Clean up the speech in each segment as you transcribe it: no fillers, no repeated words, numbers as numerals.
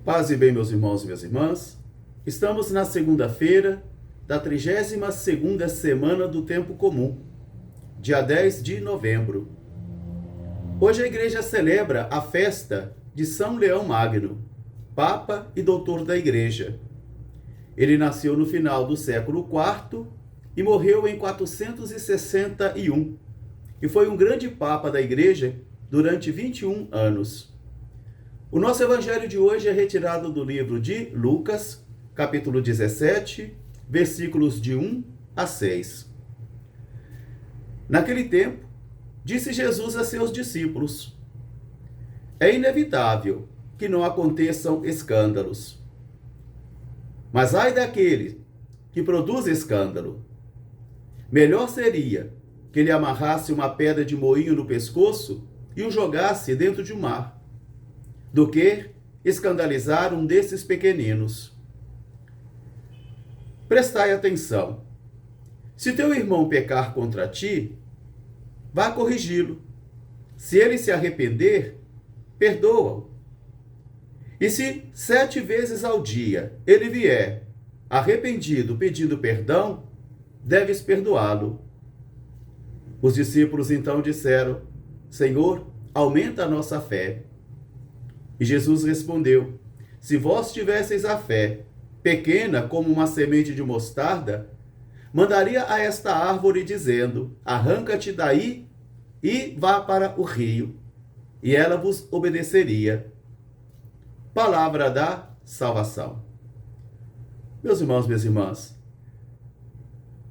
Paz e bem, meus irmãos e minhas irmãs. Estamos na segunda-feira da 32ª semana do Tempo Comum, dia 10 de novembro. Hoje a igreja celebra a festa de São Leão Magno, Papa e Doutor da Igreja. Ele nasceu no final do século IV e morreu em 461, e foi um grande Papa da Igreja durante 21 anos. O nosso evangelho de hoje é retirado do livro de Lucas, capítulo 17, versículos de 1 a 6. Naquele tempo, disse Jesus a seus discípulos: é inevitável que não aconteçam escândalos. Mas ai daquele que produz escândalo. Melhor seria que ele amarrasse uma pedra de moinho no pescoço e o jogasse dentro de um mar, do que escandalizar um desses pequeninos. Prestai atenção. Se teu irmão pecar contra ti, vá corrigi-lo. Se ele se arrepender, perdoa-o. E se 7 vezes ao dia ele vier arrependido pedindo perdão, deves perdoá-lo. Os discípulos então disseram: Senhor, aumenta a nossa fé. E Jesus respondeu: se vós tivesseis a fé, pequena como uma semente de mostarda, mandaria a esta árvore dizendo: arranca-te daí e vá para o rio, e ela vos obedeceria. Palavra da salvação. Meus irmãos, minhas irmãs,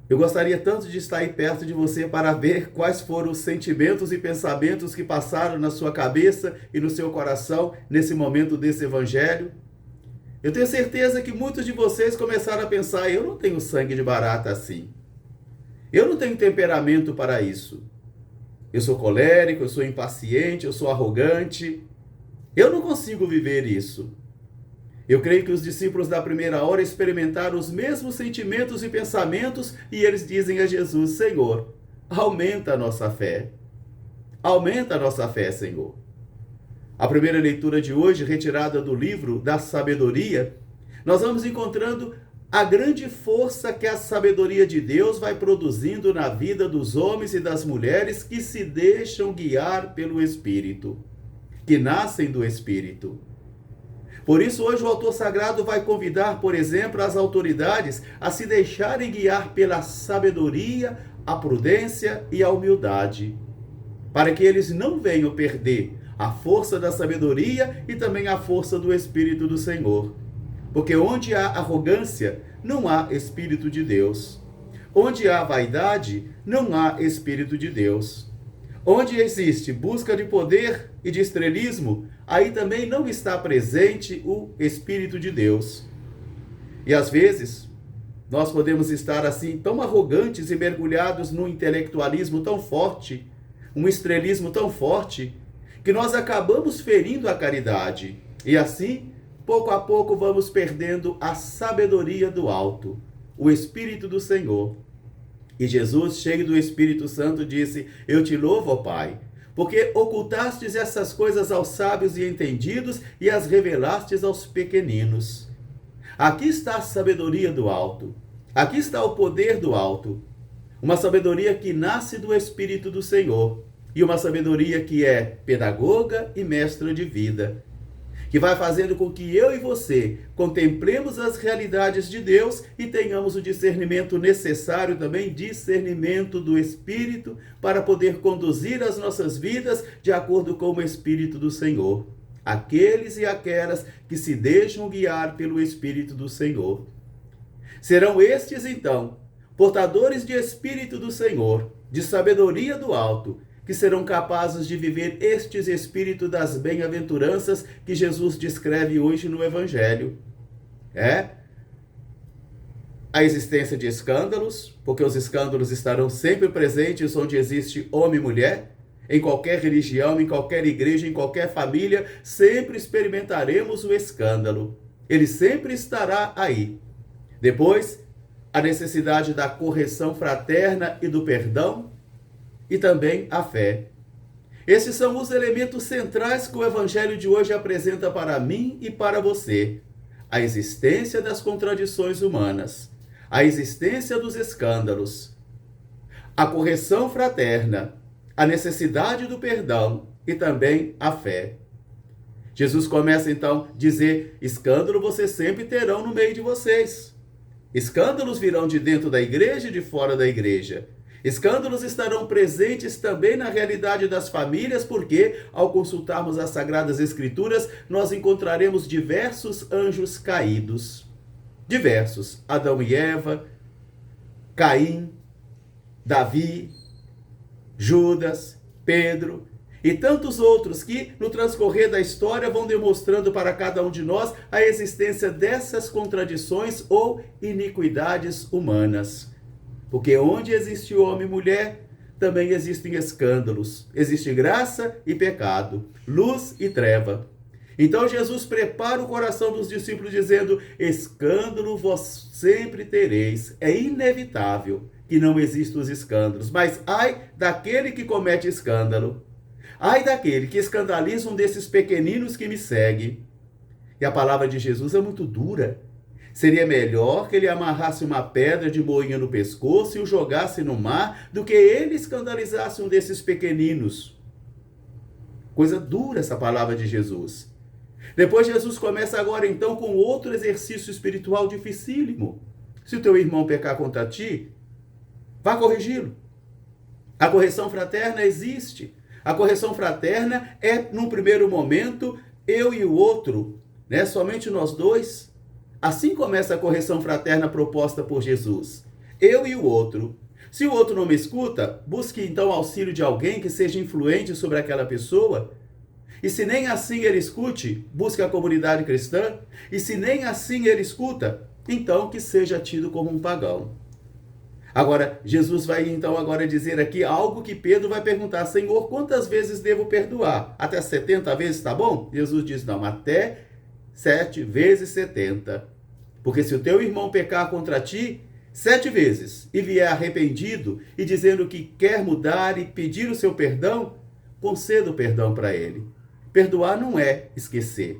eu gostaria tanto de estar aí perto de você para ver quais foram os sentimentos e pensamentos que passaram na sua cabeça e no seu coração nesse momento desse evangelho. Eu tenho certeza que muitos de vocês começaram a pensar: eu não tenho sangue de barata assim. Eu não tenho temperamento para isso. Eu sou colérico, eu sou impaciente, eu sou arrogante. Eu não consigo viver isso. Eu creio que os discípulos da primeira hora experimentaram os mesmos sentimentos e pensamentos e eles dizem a Jesus: Senhor, aumenta a nossa fé. Aumenta a nossa fé, Senhor. A primeira leitura de hoje, retirada do livro da sabedoria, nós vamos encontrando a grande força que a sabedoria de Deus vai produzindo na vida dos homens e das mulheres que se deixam guiar pelo Espírito, que nascem do Espírito. Por isso, hoje o autor sagrado vai convidar, por exemplo, as autoridades a se deixarem guiar pela sabedoria, a prudência e a humildade, para que eles não venham perder a força da sabedoria e também a força do Espírito do Senhor. Porque onde há arrogância, não há Espírito de Deus. Onde há vaidade, não há Espírito de Deus. Onde existe busca de poder e de estrelismo, aí também não está presente o Espírito de Deus. E às vezes, nós podemos estar assim tão arrogantes e mergulhados num intelectualismo tão forte, um estrelismo tão forte, que nós acabamos ferindo a caridade. E assim, pouco a pouco, vamos perdendo a sabedoria do alto, o Espírito do Senhor. E Jesus, cheio do Espírito Santo, disse: eu te louvo, ó Pai, porque ocultastes essas coisas aos sábios e entendidos e as revelastes aos pequeninos. Aqui está a sabedoria do alto. Aqui está o poder do alto. Uma sabedoria que nasce do Espírito do Senhor. E uma sabedoria que é pedagoga e mestra de vida, que vai fazendo com que eu e você contemplemos as realidades de Deus e tenhamos o discernimento necessário, também discernimento do Espírito, para poder conduzir as nossas vidas de acordo com o Espírito do Senhor. Aqueles e aquelas que se deixam guiar pelo Espírito do Senhor. Serão estes, então, portadores de Espírito do Senhor, de sabedoria do alto, que serão capazes de viver estes espíritos das bem-aventuranças que Jesus descreve hoje no Evangelho. A existência de escândalos, porque os escândalos estarão sempre presentes onde existe homem e mulher, em qualquer religião, em qualquer igreja, em qualquer família, sempre experimentaremos o escândalo. Ele sempre estará aí. Depois, a necessidade da correção fraterna e do perdão, e também a fé. Esses são os elementos centrais que o Evangelho de hoje apresenta para mim e para você. A existência das contradições humanas, a existência dos escândalos, a correção fraterna, a necessidade do perdão e também a fé. Jesus começa então a dizer: escândalo vocês sempre terão no meio de vocês. Escândalos virão de dentro da igreja e de fora da igreja. Escândalos estarão presentes também na realidade das famílias, porque, ao consultarmos as Sagradas Escrituras, nós encontraremos diversos anjos caídos. Diversos. Adão e Eva, Caim, Davi, Judas, Pedro e tantos outros que, no transcorrer da história, vão demonstrando para cada um de nós a existência dessas contradições ou iniquidades humanas. Porque onde existe homem e mulher, também existem escândalos. Existe graça e pecado, luz e treva. Então Jesus prepara o coração dos discípulos dizendo: escândalo vós sempre tereis. É inevitável que não existam os escândalos. Mas ai daquele que comete escândalo. Ai daquele que escandaliza um desses pequeninos que me segue. E a palavra de Jesus é muito dura. Seria melhor que ele amarrasse uma pedra de moinho no pescoço e o jogasse no mar do que ele escandalizasse um desses pequeninos. Coisa dura essa palavra de Jesus. Depois Jesus começa agora então com outro exercício espiritual dificílimo. Se o teu irmão pecar contra ti, vá corrigi-lo. A correção fraterna existe. A correção fraterna é, num primeiro momento, eu e o outro, né? Somente nós dois. Assim começa a correção fraterna proposta por Jesus. Eu e o outro. Se o outro não me escuta, busque então auxílio de alguém que seja influente sobre aquela pessoa. E se nem assim ele escute, busque a comunidade cristã. E se nem assim ele escuta, então que seja tido como um pagão. Agora, Jesus vai então agora dizer aqui algo que Pedro vai perguntar: Senhor, quantas vezes devo perdoar? Até 70 vezes está bom? Jesus diz: não, até 7 vezes 70. Porque se o teu irmão pecar contra ti 7 vezes e vier arrependido e dizendo que quer mudar e pedir o seu perdão, conceda o perdão para ele. Perdoar não é esquecer.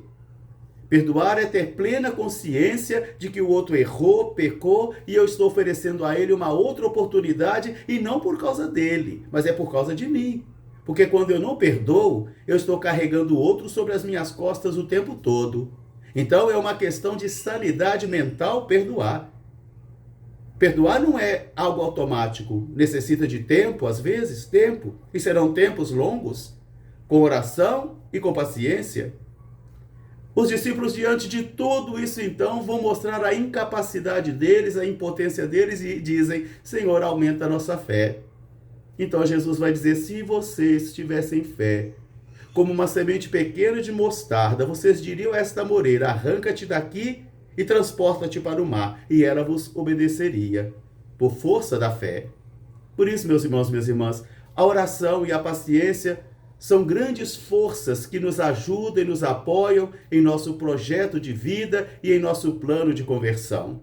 Perdoar é ter plena consciência de que o outro errou, pecou e eu estou oferecendo a ele uma outra oportunidade, e não por causa dele, mas é por causa de mim. Porque quando eu não perdoo, eu estou carregando o outro sobre as minhas costas o tempo todo. Então é uma questão de sanidade mental perdoar. Perdoar não é algo automático, necessita de tempo, às vezes, tempo, e serão tempos longos, com oração e com paciência. Os discípulos, diante de tudo isso, então, vão mostrar a incapacidade deles, a impotência deles, e dizem: Senhor, aumenta a nossa fé. Então Jesus vai dizer: se vocês tivessem fé, como uma semente pequena de mostarda, vocês diriam a esta moreira: arranca-te daqui e transporta-te para o mar, e ela vos obedeceria, por força da fé. Por isso, meus irmãos, minhas irmãs, a oração e a paciência são grandes forças que nos ajudam e nos apoiam em nosso projeto de vida e em nosso plano de conversão.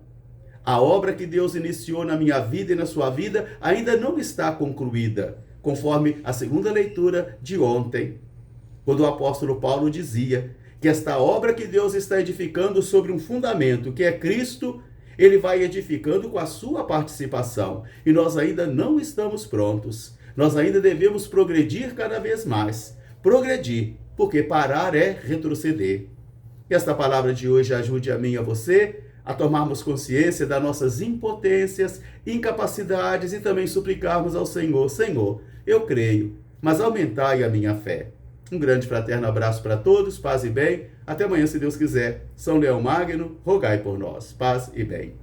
A obra que Deus iniciou na minha vida e na sua vida ainda não está concluída, conforme a segunda leitura de ontem, quando o apóstolo Paulo dizia que esta obra que Deus está edificando sobre um fundamento, que é Cristo, ele vai edificando com a sua participação. E nós ainda não estamos prontos. Nós ainda devemos progredir cada vez mais. Progredir, porque parar é retroceder. Que esta palavra de hoje ajude a mim e a você a tomarmos consciência das nossas impotências, incapacidades e também suplicarmos ao Senhor: Senhor, eu creio, mas aumentai a minha fé. Um grande fraterno abraço para todos, paz e bem. Até amanhã, se Deus quiser. São Leão Magno, rogai por nós. Paz e bem.